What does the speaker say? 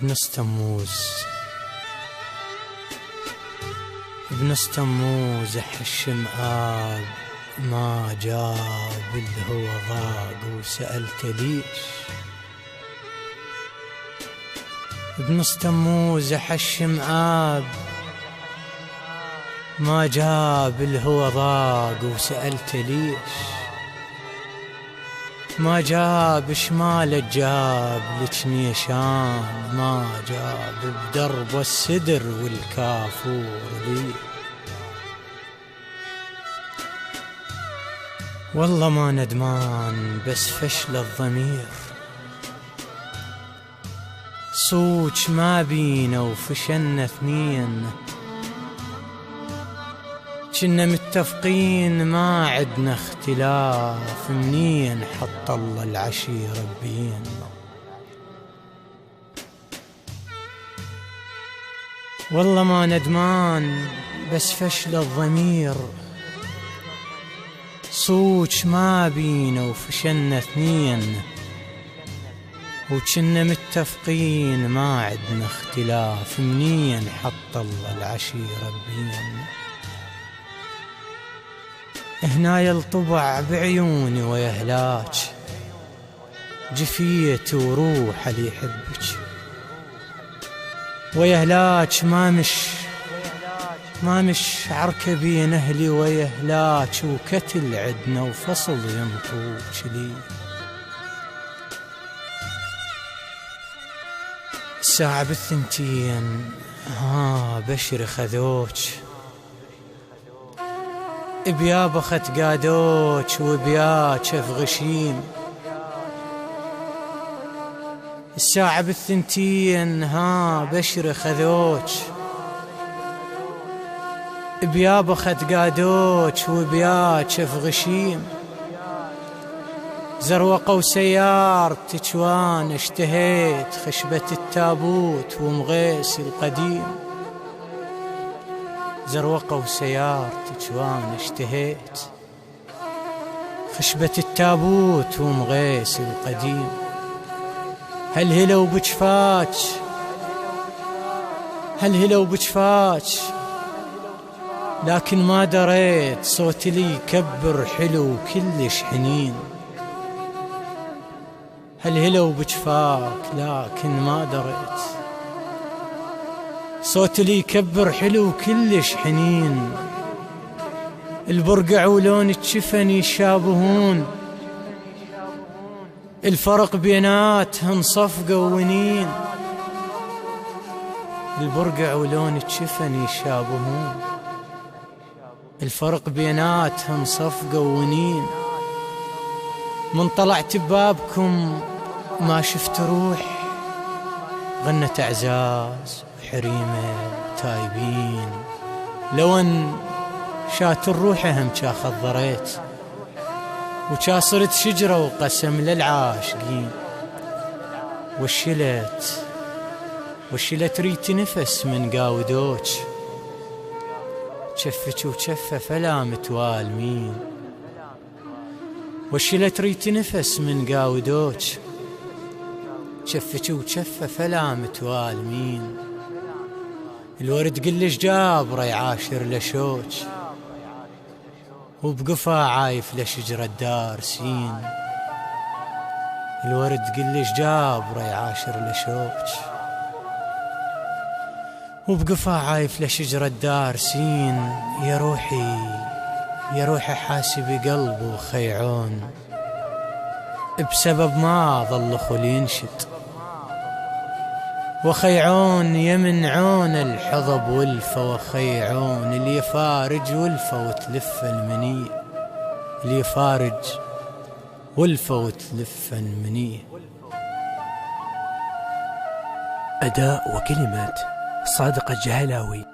ابن استموز حشم آب ما جاب الهوى ضاق وسألت ليش. ابن استموز حشم آب ما جاب الهوى ضاق وسألت ليش. ما جاب شمال جاب لك نيشان ما جاب بدرب السدر والكافور لي. والله ما ندمان بس فشل الضمير صوج ما بينا وفشلنا اثنين. كنا متفقين ما عدنا اختلاف منين حط الله العشيرة بين. والله ما ندمان بس فشل الضمير صوج ما بينا وفشلنا اثنين. وكنا متفقين ما عدنا اختلاف منين حط الله العشيرة بين. هنا يلطبع بعيوني ويهلاج جفيت وروح اللي يحبك ويهلاج ما مش عركبين اهلي ويهلاج وكتل عدنا وفصل ينطوك لي. الساعة بالثنتين بشر خذوك بيابا خت قادوك وبياك في غشيم. الساعة بالثنتين بشر خذوك بيابا خت قادوك وبياك في غشيم. زروقة وسيارتك وانا اشتهيت خشبة التابوت ومغيسي القديم. زروقة وسيارتك وانا اشتهيت خشبة التابوت ومغيسي القديم. هلهلوا بجفاك لكن ما دريت صوتي لي يكبر حلو كلش حنين. هلهلوا بجفاك لكن ما دريت صوتي لي يكبر حلو كلش حنين. البرقع ولون الشفن يشابهون الفرق بيناتهم صفقة ونين. البرقع ولون الشفن يشابهون الفرق بيناتهم صفقة ونين. من طلعت ببابكم ما شفت روح غنت اعزاز حريمة تايبين. لو ان شات الروح هم خضريت وصرت شجرة وقسم للعاشقين. وشلت ريت نفس من قاودوك شفك وشفة فلا متوالمين. وشلت ريت نفس من قاودوك شفك وشفة فلا متوالمين. الورد قلش جابره يعاشر لشوك وبقفا عايف لشجرة دارسين. الورد قلش جابره يعاشر لشوك وبقفا عايف لشجرة دارسين. يا روحي حاسب قلبه خيعون بسبب ما ظل خل ينشد. وخيعون يمنعون الحظب والفة وخيعون اللي يفارج والفة وتلف المنية. اللي يفارج والفة وتلف المنية. أداء وكلمات صادق الجهلاوي.